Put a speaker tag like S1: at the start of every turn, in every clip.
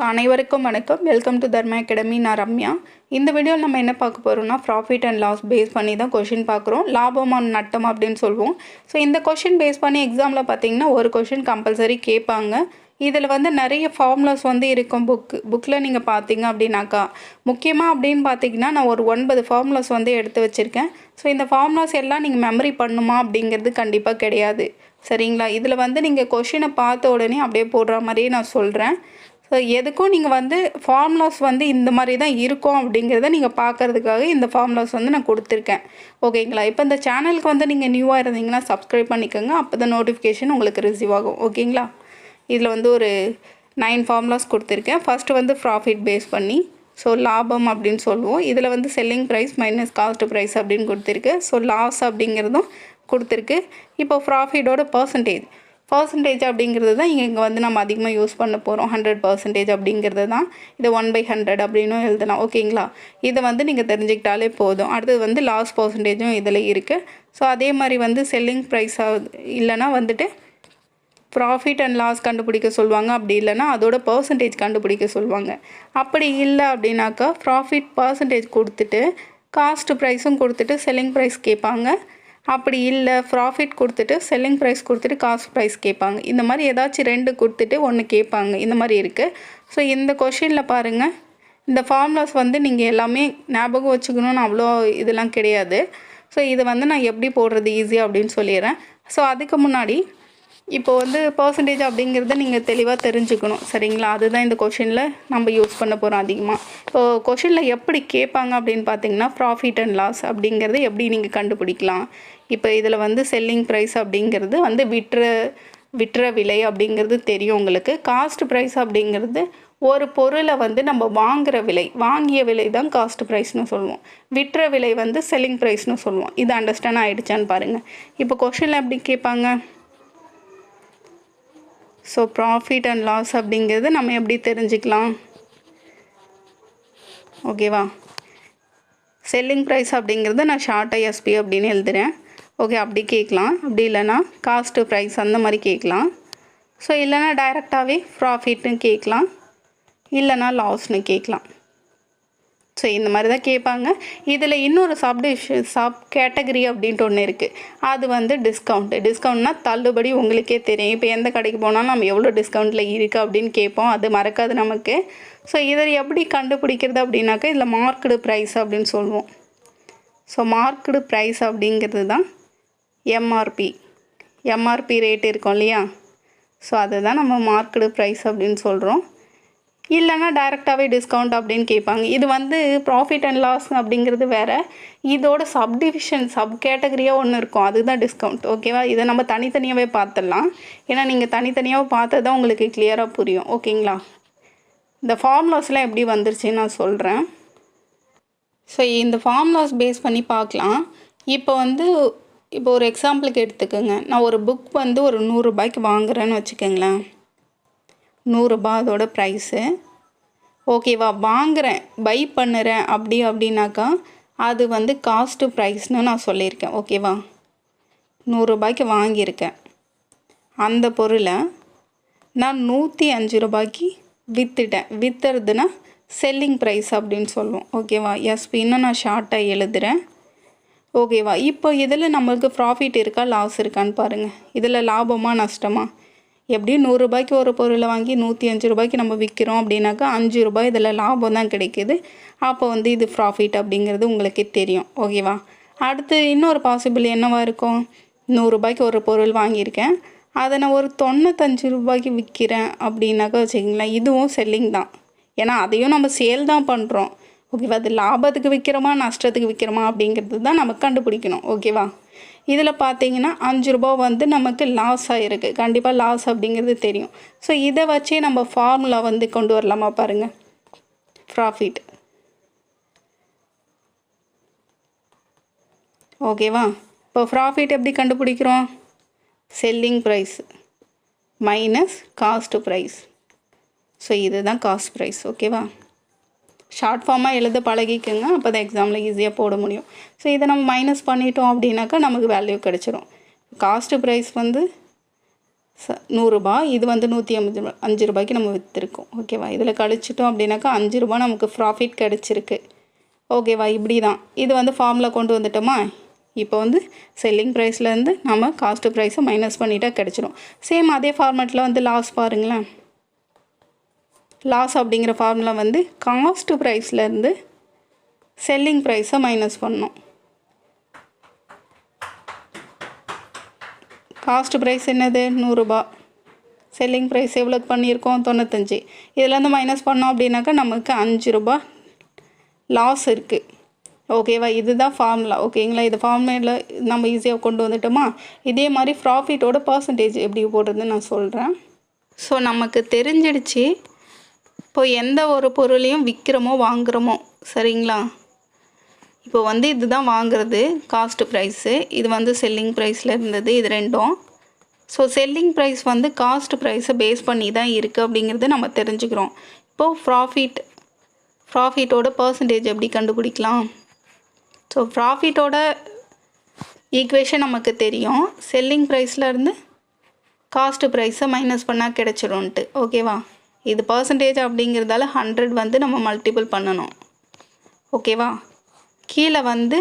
S1: அனைவருக்கும் வணக்கம். Welcome to Dharma academy. நான் ரம்யா. இந்த வீடியோவில் நம்ம என்ன பார்க்க போகிறோம்னா ப்ராஃபிட் அண்ட் லாஸ் பேஸ் பண்ணி தான் கொஷின் பார்க்குறோம். லாபம் நட்டம் அப்படின்னு சொல்லுவோம். ஸோ இந்த கொஷின் பேஸ் பண்ணி எக்ஸாமில் பார்த்தீங்கன்னா ஒரு கொஷின் கம்பல்சரி கேட்பாங்க. இதில் நிறைய ஃபார்முலாஸ் இருக்கும். புக்கில் நீங்கள் பார்த்தீங்க அப்படின்னாக்கா முக்கியமாக அப்படின்னு பார்த்தீங்கன்னா நான் ஒரு 9 ஃபார்முலாஸ் எடுத்து வச்சுருக்கேன். ஸோ இந்த ஃபார்முலாஸ் எல்லாம் நீங்கள் மெமரி பண்ணுமா அப்படிங்கிறது கண்டிப்பாக கிடையாது. சரிங்களா? இதில் நீங்கள் கொஷினை பார்த்த உடனே அப்படியே போடுற மாதிரியே நான் சொல்கிறேன். ஸோ எதுக்கும் நீங்கள் ஃபார்முலாஸ் இந்த மாதிரி தான் இருக்கும் அப்படிங்கிறத நீங்கள் பார்க்குறதுக்காக இந்த ஃபார்முலாஸ் நான் கொடுத்துருக்கேன். ஓகேங்களா? இப்போ இந்த சேனலுக்கு நீங்கள் நியூவாக இருந்தீங்கன்னா சப்ஸ்கிரைப் பண்ணிக்கோங்க. அப்போ தான் நோட்டிஃபிகேஷன் உங்களுக்கு ரிசீவ் ஆகும். ஓகேங்களா? இதில் ஒரு 9 ஃபார்முலாஸ் கொடுத்துருக்கேன். ஃபஸ்ட்டு ப்ராஃபிட் பேஸ் பண்ணி ஸோ லாபம் அப்படின்னு சொல்லுவோம். இதில் selling price minus cost price அப்படின்னு கொடுத்துருக்கு. ஸோ லாஸ் அப்படிங்கிறதும் கொடுத்துருக்கு. இப்போ ப்ராஃபிட்டோட பர்சன்டேஜ் அப்படிங்கிறது தான் இங்கே நம்ம அதிகமாக யூஸ் பண்ண போகிறோம். 100% அப்படிங்கிறது தான். இதை 1/100 அப்படின்னும் எழுதலாம். ஓகேங்களா? இதை நீங்கள் தெரிஞ்சுக்கிட்டாலே போதும். அடுத்தது லாஸ் பர்சன்டேஜும் இதில் இருக்குது. ஸோ அதே மாதிரி செல்லிங் ப்ரைஸ் இல்லைன்னா ப்ராஃபிட் அண்ட் லாஸ் கண்டுபிடிக்க சொல்லுவாங்க. அப்படி இல்லைன்னா அதோட பர்சன்டேஜ் கண்டுபிடிக்க சொல்லுவாங்க. அப்படி இல்லை அப்படின்னாக்கா ப்ராஃபிட் பர்சன்டேஜ் கொடுத்துட்டு காஸ்ட் ப்ரைஸும் கொடுத்துட்டு செல்லிங் ப்ரைஸ் கேட்பாங்க. அப்படி இல்லை ப்ராஃபிட் கொடுத்துட்டு செல்லிங் ப்ரைஸ் கொடுத்துட்டு காஸ்ட் ப்ரைஸ் கேட்பாங்க. இந்த மாதிரி ஏதாச்சும் 2 கொடுத்துட்டு 1 கேட்பாங்க. இந்த மாதிரி இருக்குது. ஸோ இந்த கொஷினில் பாருங்கள், இந்த ஃபார்முலாஸ் நீங்கள் எல்லாமே ஞாபகம் வச்சுக்கணும்னு அவ்வளோ இதெல்லாம் கிடையாது. ஸோ இதை நான் எப்படி போடுறது ஈஸியாக அப்படின்னு சொல்லிடுறேன். ஸோ அதுக்கு முன்னாடி இப்போது பர்சன்டேஜ் அப்படிங்கிறத நீங்கள் தெளிவாக தெரிஞ்சுக்கணும். சரிங்களா? அதுதான் இந்த கொஷினில் நம்ம யூஸ் பண்ண போகிறோம் அதிகமாக. இப்போது கொஷினில் எப்படி கேட்பாங்க அப்படின்னு பார்த்தீங்கன்னா ப்ராஃபிட் அண்ட் லாஸ் அப்படிங்கிறது எப்படி நீங்கள் கண்டுபிடிக்கலாம். இப்போ இதில் செல்லிங் ப்ரைஸ் அப்படிங்கிறது விற்ற விலை அப்படிங்கிறது தெரியும் உங்களுக்கு. காஸ்ட் ப்ரைஸ் அப்படிங்கிறது ஒரு பொருளை நம்ம வாங்கிய விலை தான் காஸ்ட் ப்ரைஸ்னு சொல்லுவோம். விற்ற விலை செல்லிங் ப்ரைஸ்னு சொல்லுவோம். இது அண்டர்ஸ்டாண்ட் ஆகிடுச்சான்னு பாருங்கள். இப்போ கொஷினில் எப்படி கேட்பாங்க? ஸோ ப்ராஃபிட் அண்ட் லாஸ் அப்படிங்கிறது நம்ம எப்படி தெரிஞ்சுக்கலாம்? ஓகேவா? செல்லிங் ப்ரைஸ் அப்படிங்கிறது நான் ஷார்ட்டாக எஸ்பி அப்படின்னு எழுதுகிறேன். ஓகே, அப்படி கேட்கலாம். அப்படி இல்லைன்னா காஸ்ட்டு ப்ரைஸ் அந்த மாதிரி கேட்கலாம். ஸோ இல்லைன்னா டைரெக்டாகவே ப்ராஃபிட்னு கேட்கலாம், இல்லைன்னா லாஸ்னு கேட்கலாம். ஸோ இந்த மாதிரி தான் கேட்பாங்க. இதில் இன்னொரு சப் கேட்டகரி அப்படின்ட்டு ஒன்று இருக்குது. அது டிஸ்கவுண்ட்னா தள்ளுபடி. உங்களுக்கே தெரியும். இப்போ எந்த கடைக்கு போனாலும் நம்ம எவ்வளோ டிஸ்கவுண்ட்டில் இருக்குது அப்படின்னு கேட்போம். அது மறக்காது நமக்கு. ஸோ இதை எப்படி கண்டுபிடிக்கிறது அப்படின்னாக்கா இதில் மார்க்டு ப்ரைஸ் அப்படின்னு சொல்லுவோம். ஸோ மார்க்டு ப்ரைஸ் அப்படிங்கிறது தான் எம்ஆர்பி ரேட் இருக்கும் இல்லையா? ஸோ அதுதான் நம்ம மார்க்டு ப்ரைஸ் அப்படின்னு சொல்கிறோம். இல்லைன்னா டைரெக்டாகவே டிஸ்கவுண்ட் அப்படின்னு கேட்பாங்க. இது ப்ராஃபிட் அண்ட் லாஸ் அப்படிங்கிறது வேறு. இதோட சப் கேட்டகரியாக ஒன்று இருக்கும், அதுதான் டிஸ்கவுண்ட். ஓகேவா? இதை நம்ம தனித்தனியாகவே பார்த்துடலாம். ஏன்னா நீங்கள் தனித்தனியாக பார்த்தா தான் உங்களுக்கு கிளியராக புரியும். ஓகேங்களா? இந்த ஃபார்முலாஸ்லாம் எப்படி வந்துருச்சுன்னு நான் சொல்கிறேன். ஸோ இந்த ஃபார்முலாஸ் பேஸ் பண்ணி பார்க்கலாம். இப்போ ஒரு எக்ஸாம்பிளுக்கு எடுத்துக்கோங்க. நான் ஒரு புக் ஒரு 100 ரூபாய்க்கு வாங்குறேன்னு வச்சுக்கோங்களேன். 100 ரூபாய் அதோட ப்ரைஸு. ஓகேவா? வாங்குகிறேன், பை பண்ணுறேன் அப்படின்னாக்கா அது காஸ்ட்டு ப்ரைஸ்னு நான் சொல்லியிருக்கேன். ஓகேவா? 100 ரூபாய்க்கு வாங்கியிருக்கேன். அந்த பொருளை நான் 105 ரூபாய்க்கு விற்றுறதுன்னா செல்லிங் ப்ரைஸ் அப்படின்னு சொல்லுவோம். ஓகேவா? எஸ்பின்னு நான் ஷார்ட்டாக எழுதுகிறேன். ஓகேவா? இப்போ இதில் நம்மளுக்கு ப்ராஃபிட் இருக்கா லாஸ் இருக்கான்னு பாருங்கள். இதில் லாபமா நஷ்டமா? எப்படியும் 100 ரூபாய்க்கு ஒரு பொருளை வாங்கி 105 ரூபாய்க்கு நம்ம விற்கிறோம் அப்படின்னாக்கா 5 ரூபாய் இதில் லாபம் தான் கிடைக்கிது. அப்போ இது ப்ராஃபிட் அப்படிங்கிறது உங்களுக்கே தெரியும். ஓகேவா? அடுத்து இன்னொரு பாசிபிள் என்னவாக இருக்கும்? 100 ரூபாய்க்கு ஒரு பொருள் வாங்கியிருக்கேன், அதை நான் ஒரு 95 ரூபாய்க்கு விற்கிறேன் அப்படின்னாக்கா வச்சுக்கிங்களேன், இதுவும் செல்லிங் தான். ஏன்னா அதையும் நம்ம சேல் தான் பண்ணுறோம். ஓகேவா? அது லாபத்துக்கு விற்கிறோமா நஷ்டத்துக்கு விற்கிறோமா அப்படிங்கிறது தான் நம்ம கண்டுபிடிக்கணும். ஓகேவா? இதில் பார்த்தீங்கன்னா 5 ரூபா நமக்கு லாஸ் ஆகிருக்கு. கண்டிப்பாக லாஸ் அப்படிங்கிறது தெரியும். ஸோ இதை வச்சே நம்ம ஃபார்முலா கொண்டு வரலாமா பாருங்கள். ப்ராஃபிட். ஓகேவா? இப்போ ப்ராஃபிட் எப்படி கண்டுபிடிக்கிறோம்? Selling price minus cost price. So இதுதான் காஸ்ட் ப்ரைஸ். ஓகேவா? ஷார்ட் ஃபார்மாக எழுத பழகிக்குங்க. அப்போ தான் எக்ஸாமில் ஈஸியாக போட முடியும். ஸோ இதை நம்ம மைனஸ் பண்ணிட்டோம் அப்படின்னாக்கா நமக்கு வேல்யூ கிடச்சிரும். காஸ்ட்டு ப்ரைஸ் 100 இது வந்து 105 ரூபாய்க்கு நம்ம விற்றுருக்கோம். ஓகேவா, இதில் கழிச்சிட்டோம் அப்படின்னாக்கா 5 ரூபா நமக்கு ப்ராஃபிட் கிடச்சிருக்கு. ஓகேவா, இப்படி தான் இது வந்து ஃபார்மில் கொண்டு வந்துட்டோமா. இப்போ வந்து செல்லிங் ப்ரைஸ்லேருந்து நம்ம காஸ்ட்டு ப்ரைஸை மைனஸ் பண்ணிட்டா கிடச்சிரும். சேம் அதே ஃபார்மேட்டில் வந்து லாஸ் பாருங்களேன். லாஸ் அப்படிங்கிற ஃபார்முலா வந்து காஸ்ட்டு ப்ரைஸ்லேருந்து செல்லிங் ப்ரைஸை மைனஸ் பண்ணணும். காஸ்ட் ப்ரைஸ் என்னது 100 ரூபா, செல்லிங் ப்ரைஸ் எவ்வளோக்கு பண்ணியிருக்கோம் 95. இதுலேருந்து மைனஸ் பண்ணோம் அப்படின்னாக்கா நமக்கு 5 ரூபா லாஸ் இருக்குது. ஓகேவா, இதுதான் ஃபார்முலா. ஓகேங்களா, இது ஃபார்முலா நம்ம ஈஸியாக கொண்டு வந்துட்டோமா. இதே மாதிரி ப்ராஃபிட்டோட பர்சன்டேஜ் எப்படி போடுறதுன்னு நான் சொல்கிறேன். ஸோ நமக்கு தெரிஞ்சிடுச்சு இப்போ எந்த ஒரு பொருளையும் விற்கிறோமோ வாங்குகிறோமோ, சரிங்களா. இப்போ வந்து இதுதான் வாங்குறது காஸ்ட்டு ப்ரைஸு, இது வந்து செல்லிங் ப்ரைஸில் இருந்தது, இது ரெண்டும். ஸோ செல்லிங் ப்ரைஸ் வந்து காஸ்ட் ப்ரைஸை பேஸ் பண்ணி தான் இருக்குது அப்படிங்கிறது நம்ம தெரிஞ்சுக்கிறோம். இப்போது ப்ராஃபிட்டோட பர்சன்டேஜ் எப்படி கண்டுபிடிக்கலாம். ஸோ ப்ராஃபிட்டோட ஈக்குவேஷன் நமக்கு தெரியும். செல்லிங் ப்ரைஸ்லேருந்து காஸ்ட்டு ப்ரைஸை மைனஸ் பண்ணால் கிடச்சிடும்ன்ட்டு. ஓகேவா, இது பர்சன்டேஜ் அப்படிங்கிறதால 100 வந்து நம்ம மல்டிபிள் பண்ணணும். ஓகேவா, கீழே வந்து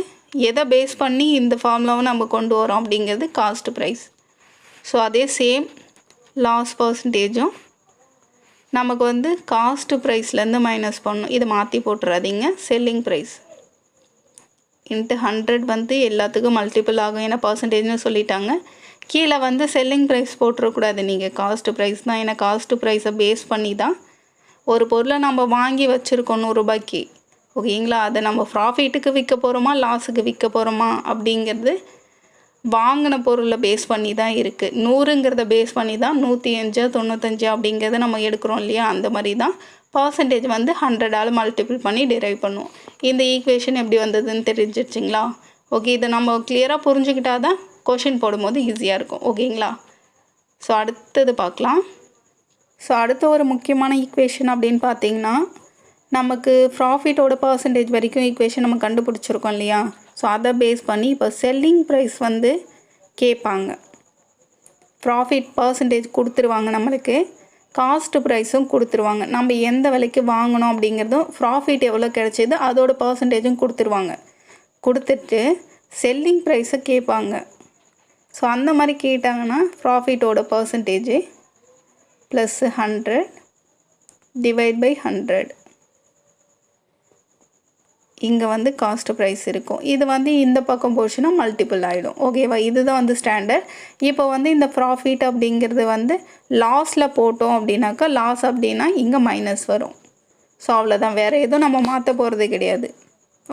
S1: எதை பேஸ் பண்ணி இந்த ஃபார்முலாவை நம்ம கொண்டு வரோம் அப்படிங்கிறது காஸ்ட் ப்ரைஸ். ஸோ அதே சேம் லாஸ் பர்சன்டேஜும் நமக்கு வந்து காஸ்ட்டு ப்ரைஸ்லேருந்து மைனஸ் பண்ணணும். இதை மாற்றி போட்டுறாதீங்க. செல்லிங் ப்ரைஸ் இன்ட்டு 100 வந்து எல்லாத்துக்கும் மல்டிபிள் ஆகும், ஏன்னா பர்சன்டேஜ்னு சொல்லிட்டாங்க. கீழே வந்து செல்லிங் ப்ரைஸ் போட்டுறக்கூடாது, நீங்கள் காஸ்ட்டு ப்ரைஸ் தான். ஏன்னா காஸ்ட்டு ப்ரைஸை பேஸ் பண்ணி தான் ஒரு பொருளை நம்ம வாங்கி வச்சுருக்கோம் 100 ரூபாய்க்கு. ஓகேங்களா, அதை நம்ம ப்ராஃபிட்டுக்கு விற்க போகிறோமா லாஸுக்கு விற்க போகிறோமா அப்படிங்கிறது வாங்கின பொருளை பேஸ் பண்ணி தான் இருக்குது. 100ங்கிறத பேஸ் பண்ணி தான் 105 95 அப்படிங்கிறத நம்ம எடுக்கிறோம் இல்லையா. அந்த மாதிரி தான் பர்சன்டேஜ் வந்து 100ஆல் மல்டிபிள் பண்ணி டிரைவ் பண்ணுவோம். இந்த ஈக்குவேஷன் எப்படி வந்ததுன்னு தெரிஞ்சிடுச்சிங்களா. ஓகே, இதை நம்ம கிளியராக புரிஞ்சுக்கிட்டா தான் கொஷின் போடும்போது ஈஸியாக இருக்கும். ஓகேங்களா, ஸோ அடுத்தது பார்க்கலாம். ஸோ அடுத்த ஒரு முக்கியமான ஈக்குவேஷன் அப்படின்னு பார்த்தீங்கன்னா, நமக்கு ப்ராஃபிட்டோட பர்சன்டேஜ் வரைக்கும் ஈக்குவேஷன் நம்ம கண்டுபிடிச்சிருக்கோம் இல்லையா. ஸோ அதை பேஸ் பண்ணி இப்போ செல்லிங் ப்ரைஸ் வந்து கேட்பாங்க. ப்ராஃபிட் பர்சன்டேஜ் கொடுத்துருவாங்க நம்மளுக்கு, காஸ்ட்டு ப்ரைஸும் கொடுத்துருவாங்க. நம்ம எந்த விலைக்கு வாங்கணும் அப்படிங்கிறதும் ப்ராஃபிட் எவ்வளோ கிடைச்சிது அதோட பர்சன்டேஜும் கொடுத்துருவாங்க. கொடுத்துட்டு செல்லிங் ப்ரைஸை கேட்பாங்க. ஸோ அந்த மாதிரி கேட்டாங்கன்னா ப்ராஃபிட்டோட பர்சன்டேஜ் ப்ளஸ் 100 டிவைட் பை 100. இங்கே வந்து காஸ்ட் ப்ரைஸ் இருக்கும். இது வந்து இந்த பக்கம் போச்சுன்னா மல்டிபிள் ஆகிடும். ஓகேவா, இதுதான் வந்து ஸ்டாண்டர்ட். இப்போ வந்து இந்த ப்ராஃபிட் அப்படிங்கிறது வந்து லாஸில் போட்டோம் அப்படின்னாக்கா லாஸ் அப்படின்னா இங்கே மைனஸ் வரும். ஸோ அவ்வளோதான், வேறு எதுவும் நம்ம மாற்ற போகிறது கிடையாது.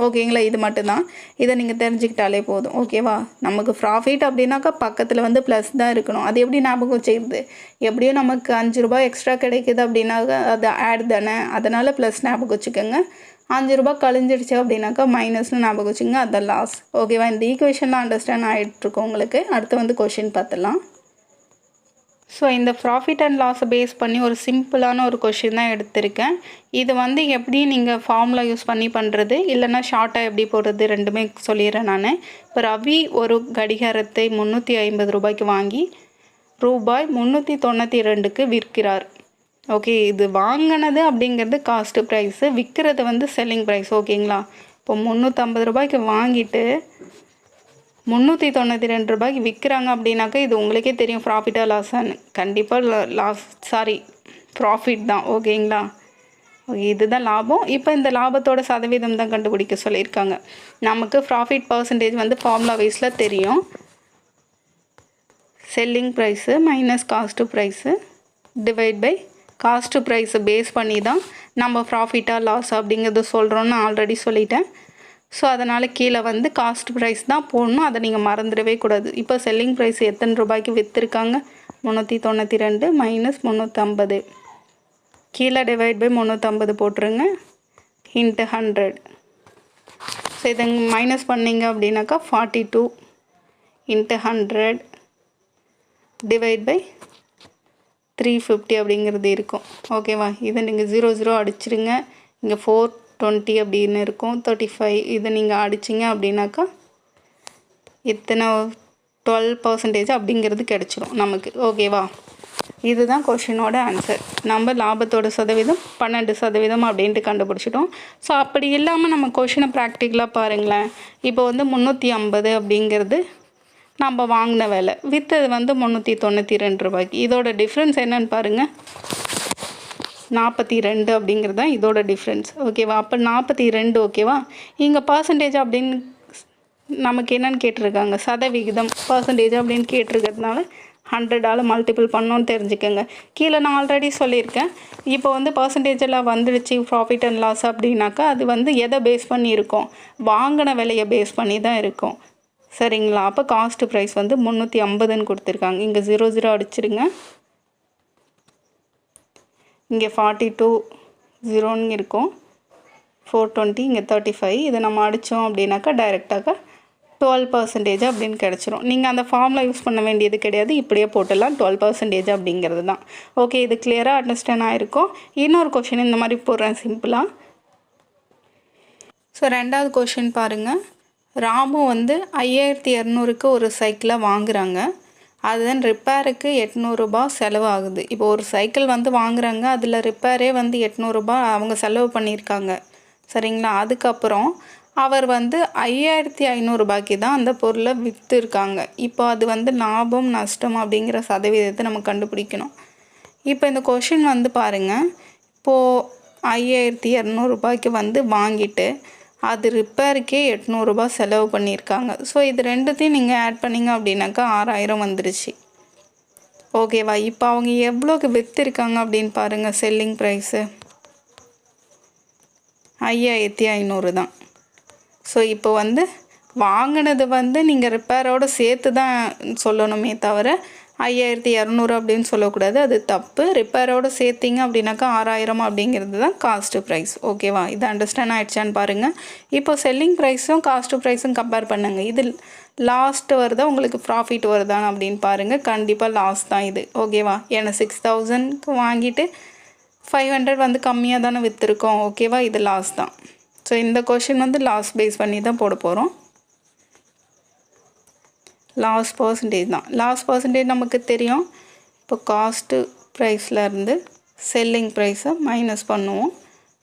S1: ஓகேங்களா, இது மட்டும்தான். இதை நீங்கள் தெரிஞ்சுக்கிட்டாலே போதும். ஓகேவா, நமக்கு ப்ராஃபிட் அப்படின்னாக்கா பக்கத்தில் வந்து ப்ளஸ் தான் இருக்கணும். அது எப்படி ஞாபகம் வச்சுக்கிறது. எப்படியும் நமக்கு 5 ரூபாய் எக்ஸ்ட்ரா கிடைக்குது அப்படின்னாக்கா அது ஆட் தானே, அதனால் ப்ளஸ் ஞாபகம் வச்சுக்கோங்க. 5 ரூபாய் கழிஞ்சிடுச்சு அப்படின்னாக்கா மைனஸ்னு ஞாபகம் வச்சுங்க, அது லாஸ். ஓகேவா, இந்த ஈக்குவேஷன்லாம் அண்டர்ஸ்டாண்ட் ஆகிட்டுருக்கோம் உங்களுக்கு. அடுத்து வந்து கொஷின் பார்த்துடலாம். ஸோ இந்த ப்ராஃபிட் அண்ட் லாஸை பேஸ் பண்ணி ஒரு சிம்பிளான ஒரு கொஷின் தான் எடுத்திருக்கேன். இது வந்து எப்படி நீங்கள் ஃபார்முலா யூஸ் பண்ணி பண்ணுறது இல்லைன்னா ஷார்ட்டாக எப்படி போடுறது ரெண்டுமே சொல்லிடுறேன் நான். இப்போ ரவி ஒரு கடிகாரத்தை 350 ரூபாய்க்கு வாங்கி ரூபாய் 392க்கு விற்கிறார். ஓகே, இது வாங்கினது அப்படிங்கிறது காஸ்ட்டு ப்ரைஸு, விற்கிறது வந்து செல்லிங் ப்ரைஸ். ஓகேங்களா, இப்போ 350 ரூபாய்க்கு வாங்கிட்டு 392 ரூபாய்க்கு விற்கிறாங்க அப்படின்னாக்கா இது உங்களுக்கே தெரியும் ப்ராஃபிட்டாக லாஸான்னு. கண்டிப்பாக ப்ராஃபிட் தான். ஓகேங்களா, ஓகே, இதுதான் லாபம். இப்போ இந்த லாபத்தோட சதவீதம் தான் கண்டுபிடிக்க சொல்லியிருக்காங்க. நமக்கு ப்ராஃபிட் பர்சன்டேஜ் வந்து ஃபார்முலா வைஸில் தெரியும். Selling price minus cost price divide by cost ப்ரைஸை பேஸ் பண்ணி தான் நம்ம ப்ராஃபிட்டாக லாஸ் அப்படிங்கிறது சொல்கிறோன்னு ஆல்ரெடி சொல்லிட்டேன். ஸோ அதனால் கீழே வந்து காஸ்ட் ப்ரைஸ் தான் போடணும், அதை நீங்கள் மறந்துடவே கூடாது. இப்போ செல்லிங் ப்ரைஸ் எத்தனை ரூபாய்க்கு விற்றுருக்காங்க 392 மைனஸ் 350, கீழே டிவைட் பை 350 போட்டுருங்க இன்ட்டு 100. ஸோ இதை மைனஸ் பண்ணிங்க அப்படின்னாக்கா 42 இன்ட்டு 100 டிவைட் பை 350 அப்படிங்கிறது இருக்கும். ஓகேவா, இதை நீங்கள் 0 அடிச்சிருங்க. இங்கே 420 அப்படின்னு இருக்கும். 35 இதை நீங்கள் அடிச்சிங்க அப்படின்னாக்கா இத்தனை 12% அப்படிங்கிறது கிடச்சிரும் நமக்கு. ஓகேவா, இதுதான் கொஷினோட ஆன்சர். நம்ம லாபத்தோட சதவீதம் 12% அப்படின்ட்டு கண்டுபிடிச்சிட்டோம். ஸோ அப்படி இல்லாமல் நம்ம கொஷினை ப்ராக்டிக்கலாக பாருங்களேன். இப்போ வந்து 350 அப்படிங்கிறது நம்ம வாங்கின விலை, விற்றது வந்து 392 ரூபாய்க்கு. இதோட டிஃப்ரென்ஸ் என்னன்னு பாருங்கள், 42 அப்படிங்கிறது தான் இதோட டிஃப்ரென்ஸ். ஓகேவா? அப்போ 42 ஓகேவா? இங்கே பர்சன்டேஜ் அப்படின்னு நமக்கு என்னென்னு கேட்டிருக்காங்க, சதவிகிதம் பர்சன்டேஜ் அப்படின்னு கேட்டிருக்கிறதுனால 100ஆல் மல்டிபிள் பண்ணோன்னு தெரிஞ்சுக்கோங்க. கீழே நான் ஆல்ரெடி சொல்லியிருக்கேன். இப்போ வந்து பர்சன்டேஜெல்லாம் வந்துடுச்சு ப்ராஃபிட் அண்ட் லாஸ் அப்படின்னாக்கா அது வந்து எதை பேஸ் பண்ணி இருக்கும், வாங்கின விலையை பேஸ் பண்ணி தான் இருக்கும். சரிங்களா? அப்போ காஸ்ட் ப்ரைஸ் வந்து 350ன்னு கொடுத்துருக்காங்க. இங்கே 00 அடிச்சிருங்க. இங்கே 42 0ன்னு இருக்கும், 420, இங்கே 35. இதை நம்ம அடித்தோம் அப்படின்னாக்கா டைரெக்டாக 12% அப்படின்னு கிடச்சிரும். நீங்கள் அந்த ஃபார்மில் யூஸ் பண்ண வேண்டியது கிடையாது, இப்படியே போட்டுடலாம். 12% அப்படிங்கிறது தான். ஓகே, இது கிளியராக அண்டர்ஸ்டாண்ட் ஆகிருக்கும். இன்னொரு கொஷின் இந்த மாதிரி போடுறேன் சிம்பிளாக. ஸோ ரெண்டாவது கொஷின் பாருங்கள். ராமு வந்து 5200க்கு ஒரு சைக்கிளை வாங்குகிறாங்க. அதுதான் ரிப்பேருக்கு 800 ரூபா செலவு ஆகுது. இப்போ ஒரு சைக்கிள் வந்து வாங்குறாங்க, அதில் ரிப்பேரே வந்து 800 ரூபா அவங்க செலவு பண்ணியிருக்காங்க. சரிங்களா? அதுக்கப்புறம் அவர் வந்து 5500 ரூபாய்க்கு தான் அந்த பொருளை விற்றுருக்காங்க. இப்போ அது வந்து லாபம் நஷ்டம் அப்படிங்கிற சதவீதத்தை நம்ம கண்டுபிடிக்கணும். இப்போ இந்த கொஷின் வந்து பாருங்கள், இப்போது 5200 ரூபாய்க்கு வந்து வாங்கிட்டு அது ரிப்பேருக்கே 800 ரூபா செலவு பண்ணியிருக்காங்க. ஸோ இது ரெண்டுத்தையும் நீங்கள் ஆட் பண்ணிங்க அப்படின்னாக்கா 6000 வந்துருச்சு. ஓகேவா? இப்போ அவங்க எவ்வளோக்கு விற்றுருக்காங்க அப்படின்னு பாருங்கள். செல்லிங் ப்ரைஸு 5500 தான். ஸோ இப்போ வந்து வாங்கினது வந்து நீங்கள் ரிப்பேரோடு சேர்த்து தான் சொல்லணுமே தவிர 5200 அப்படின்னு சொல்லக்கூடாது, அது தப்பு. ரிப்பேரோடு சேர்த்திங்க அப்படின்னாக்கா 6000 அப்படிங்கிறது தான் காஸ்ட்டு ப்ரைஸ். ஓகேவா? இது அண்டர்ஸ்டாண்ட் ஆகிடுச்சான்னு பாருங்கள். இப்போ செல்லிங் ப்ரைஸும் காஸ்ட்டு ப்ரைஸும் கம்பேர் பண்ணுங்கள். இது லாஸ்ட்டு வருதா உங்களுக்கு ப்ராஃபிட் வருதான்னு அப்படின்னு பாருங்கள். கண்டிப்பாக லாஸ் தான் இது. ஓகேவா? ஏன்னா 6000க்கு வாங்கிட்டு 500 வந்து கம்மியாக தானே விற்றுருக்கோம். ஓகேவா? இது லாஸ் தான். ஸோ இந்த கொஷின் வந்து லாஸ் பேஸ் பண்ணி தான் போட போகிறோம். லாஸ் பர்சன்டேஜ் தான். லாஸ் பர்சன்டேஜ் நமக்கு தெரியும். இப்போ காஸ்ட்டு ப்ரைஸ்லேருந்து செல்லிங் ப்ரைஸை மைனஸ் பண்ணுவோம்.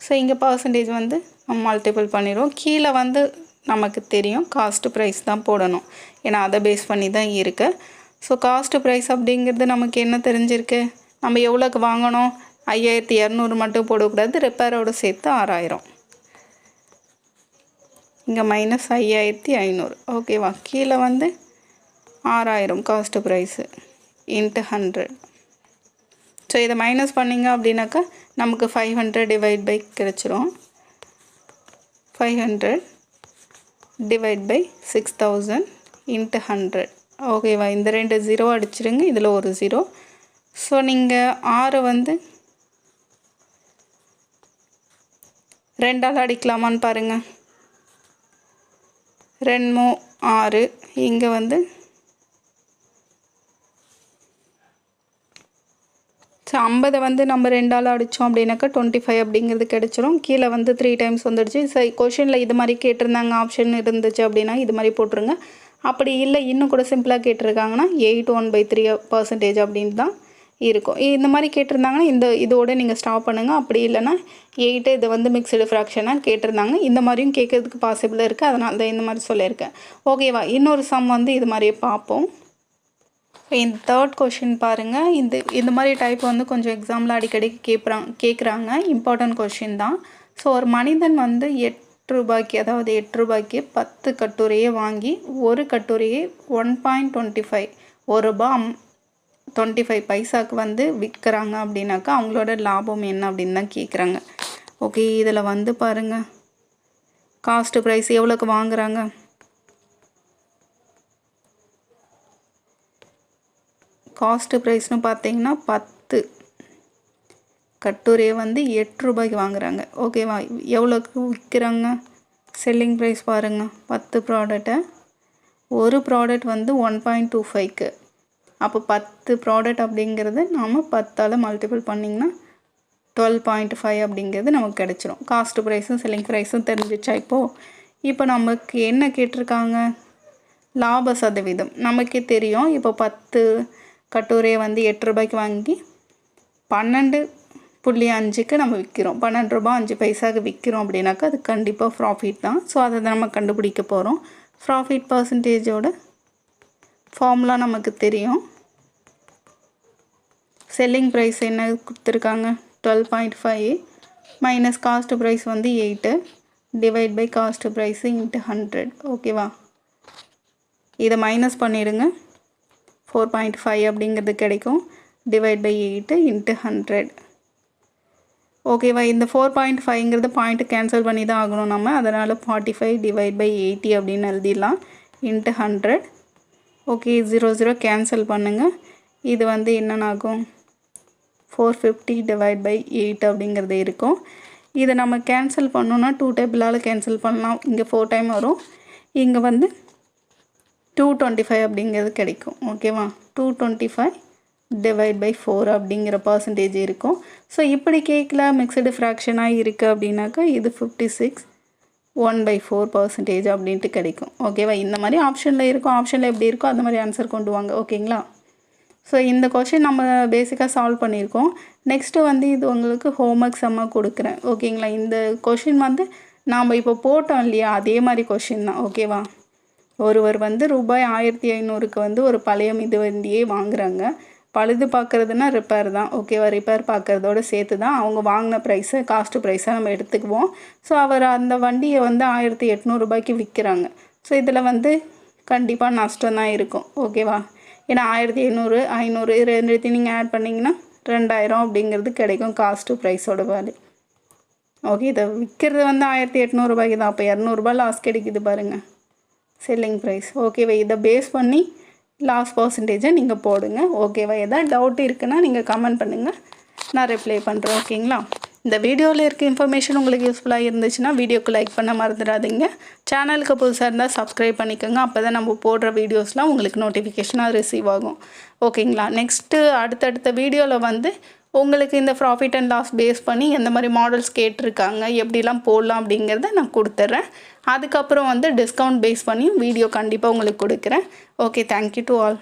S1: ஸோ இங்கே பர்சன்டேஜ் வந்து நம்ம மல்டிபிள் பண்ணிடுவோம். கீழே வந்து நமக்கு தெரியும் காஸ்ட்டு ப்ரைஸ் தான் போடணும், ஏன்னா அதை பேஸ் பண்ணி தான் இருக்குது. ஸோ காஸ்ட்டு ப்ரைஸ் அப்படிங்கிறது நமக்கு என்ன தெரிஞ்சிருக்கு, நம்ம எவ்வளோக்கு வாங்கணும், 5200 மட்டும் போடக்கூடாது, ரிப்பேரோடு சேர்த்து 6000. இங்கே மைனஸ் 5500. ஓகேவா? கீழே வந்து 6000 காஸ்ட்டு ப்ரைஸு இன்ட்டு 100. ஸோ இதை மைனஸ் பண்ணிங்க அப்படின்னாக்கா நமக்கு 500 டிவைட் பை கிடச்சிரும். 500 டிவைட் பை 6000 இன்ட்டு 100. ஓகேவா? இந்த 2 0 அடிச்சிருங்க, இதில் ஒரு 0. ஸோ நீங்கள் 6 வந்து 2ஆல் அடிக்கலாமான்னு பாருங்கள். 2 6. இங்கே வந்து ஸோ 50 வந்து நம்ம 2ஆல் அடித்தோம் அப்படின்னாக்கா 25 அப்படிங்கிறது கிடச்சிரும். கீழே வந்து 3 டைம்ஸ் வந்துடுச்சு. சரி, கொஷினில் இது மாதிரி கேட்டிருந்தாங்க, ஆப்ஷன் இருந்துச்சு அப்படின்னா இது மாதிரி போட்டுருங்க. அப்படி இல்லை இன்னும் கூட சிம்பிளாக கேட்டிருக்காங்கன்னா 8 1/3% அப்படின்னு தான் இருக்கும். இந்த மாதிரி கேட்டிருந்தாங்கன்னா இதோட நீங்கள் ஸ்டாப் பண்ணுங்கள். அப்படி இல்லைன்னா 8 இது வந்து மிக்சடு ஃப்ராக்ஷனாக கேட்டிருந்தாங்க. இந்த மாதிரியும் கேட்கறதுக்கு பாசிபிளாக இருக்குது, அதனால தான் இந்த மாதிரி சொல்லியிருக்கேன். ஓகேவா? இன்னொரு சம் வந்து இது மாதிரியே பார்ப்போம். இந்த தேர்ட் கொஷின் பாருங்கள். இந்த மாதிரி டைப் வந்து கொஞ்சம் எக்ஸாமில் அடிக்கடி கேட்குறாங்க. இம்பார்ட்டன்ட் கொஷின் தான். ஸோ ஒரு மனிதன் வந்து 8 ரூபாய்க்கு, அதாவது 8 ரூபாய்க்கு 10 கட்டுரையை வாங்கி ஒரு கட்டுரையை 1.25 1.25 பைசாவுக்கு வந்து விற்கிறாங்க அப்படின்னாக்கா அவங்களோட லாபம் என்ன அப்படின்னு தான் கேட்குறாங்க. ஓகே, இதில் வந்து பாருங்கள் காஸ்ட்டு ப்ரைஸ் எவ்வளோக்கு வாங்குகிறாங்க. காஸ்ட்டு ப்ரைஸ்னு பார்த்தீங்கன்னா 10 கட்டுரையை வந்து 8 ரூபாய்க்கு வாங்குகிறாங்க. ஓகேவா? எவ்வளோக்கு விற்கிறாங்க, செல்லிங் ப்ரைஸ் பாருங்கள். 10 ப்ராடக்டை ஒரு ப்ராடக்ட் வந்து 1.25க்கு. அப்போ 10 ப்ராடக்ட் அப்படிங்கிறது நாம் 10ஆல் மல்டிபிள் பண்ணிங்கன்னா 12.5 அப்படிங்கிறது நமக்கு கிடச்சிரும். காஸ்ட்டு ப்ரைஸும் செல்லிங் ப்ரைஸும் தெரிஞ்சிச்சா? இப்போ நமக்கு என்ன கேட்டிருக்காங்க, லாப சதவீதம் நமக்கே தெரியும். இப்போ 10 கட்டுரையை வந்து 8 ரூபாய்க்கு வாங்கி 12.5க்கு நம்ம விற்கிறோம், 12 ரூபாய் 5 பைசாவுக்கு விற்கிறோம் அப்படின்னாக்கா அது கண்டிப்பாக ப்ராஃபிட் தான். ஸோ அதை தான் நம்ம கண்டுபிடிக்க போகிறோம். ப்ராஃபிட் பர்சன்டேஜோட ஃபார்முலா நமக்கு தெரியும். செல்லிங் ப்ரைஸ் என்ன கொடுத்துருக்காங்க 12.5 மைனஸ் காஸ்ட் ப்ரைஸ் வந்து 8 divide by cost price into 100. ஓகேவா, இதை மைனஸ் பண்ணிவிடுங்க. 4.5 அப்படிங்கிறது கிடைக்கும். Divide by 8 into 100. ஓகேவா, இந்த 4.5ங்கிறது பாயிண்ட்டு கேன்சல் பண்ணி தான் ஆகணும் நம்ம. அதனால் 45 டிவைட் பை 80 அப்படின்னு எழுதிடலாம். இன்ட்டு 100. ஓகே, 0 கேன்சல் பண்ணுங்கள். இது வந்து என்னென்னாகும் 450 டிவைட் பை 8 அப்படிங்கிறது இருக்கும். இதை நம்ம கேன்சல் பண்ணோன்னா 2 டேபிளால் கேன்சல் பண்ணலாம். இங்கே 4 டைம் வரும், இங்கே வந்து 225 அப்படிங்கிறது கிடைக்கும். ஓகேவா, 225 டிவைட் பை 4 அப்படிங்கிற பர்சன்டேஜ் இருக்கும். ஸோ இப்படி கேட்கல மிக்சடு ஃப்ராக்ஷனாக இருக்குது அப்படின்னாக்கா இது 56 1/4% அப்படின்ட்டு கிடைக்கும். ஓகேவா, இந்த மாதிரி ஆப்ஷனில் இருக்கும். ஆப்ஷனில் எப்படி இருக்கோ அந்த மாதிரி ஆன்சர் கொண்டு வாங்க. ஓகேங்களா, ஸோ இந்த கொஷின் நம்ம பேசிக்காக சால்வ் பண்ணியிருக்கோம். நெக்ஸ்ட்டு வந்து இது உங்களுக்கு ஹோம்ஒர்க் செம்மாக கொடுக்குறேன். ஓகேங்களா, இந்த கொஷின் வந்து நாம் இப்போ போட்டோம் இல்லையா, அதே மாதிரி கொஷின் தான். ஓகேவா, ஒருவர் வந்து ரூபாய் 1500க்கு வந்து ஒரு பழைய மிதிவண்டியே வாங்குறாங்க. பழுது பார்க்குறதுனா ரிப்பேர் தான். ஓகேவா, ரிப்பேர் பார்க்குறதோட சேர்த்து தான் அவங்க வாங்கின ப்ரைஸை காஸ்ட்டு ப்ரைஸை நம்ம எடுத்துக்குவோம். ஸோ அவர் அந்த வண்டியை வந்து 1800 ரூபாய்க்கு விற்கிறாங்க. ஸோ இதில் வந்து கண்டிப்பாக நஷ்டம் தான் இருக்கும். ஓகேவா, ஏன்னா 1700 500 ரெண்டுத்தையும் நீங்கள் ஆட் பண்ணிங்கன்னா 2000 அப்படிங்கிறது கிடைக்கும் காஸ்ட்டு ப்ரைஸோட வேல்யூ. ஓகே, இதை விற்கிறது வந்து 1800 ரூபாய்க்கு தான். அப்போ 200 லாஸ் கிடைக்குது பாருங்கள் செல்லிங் ப்ரைஸ். ஓகேவா, இதை பேஸ் பண்ணி லாஸ் பர்சன்டேஜை நீங்கள் போடுங்க. ஓகேவா, எதாவது டவுட் இருக்குன்னா நீங்கள் கமெண்ட் பண்ணுங்கள், நான் ரிப்ளை பண்ணுறேன். ஓகேங்களா, இந்த வீடியோவில் இருக்க இன்ஃபர்மேஷன் உங்களுக்கு யூஸ்ஃபுல்லாக இருந்துச்சுன்னா வீடியோக்கு லைக் பண்ண மறந்துடாதீங்க. சேனலுக்கு புதுசாக இருந்தால் சப்ஸ்கிரைப் பண்ணிக்கோங்க. அப்போ தான் நம்ம போடுற வீடியோஸ்லாம் உங்களுக்கு நோட்டிஃபிகேஷனாக ரிசீவ் ஆகும். ஓகேங்களா, நெக்ஸ்ட்டு அடுத்தடுத்த வீடியோவில் வந்து உங்களுக்கு இந்த ப்ராஃபிட் அண்ட் லாஸ் பேஸ் பண்ணி எந்த மாதிரி மாடல்ஸ் கேட்டிருக்காங்க, எப்படிலாம் போடலாம் அப்படிங்கிறத நான் கொடுத்துட்றேன். அதுக்கப்புறம் வந்து டிஸ்கவுண்ட் பேஸ் பண்ணியும் வீடியோ கண்டிப்பாக உங்களுக்கு கொடுக்குறேன். Okay, thank you to all.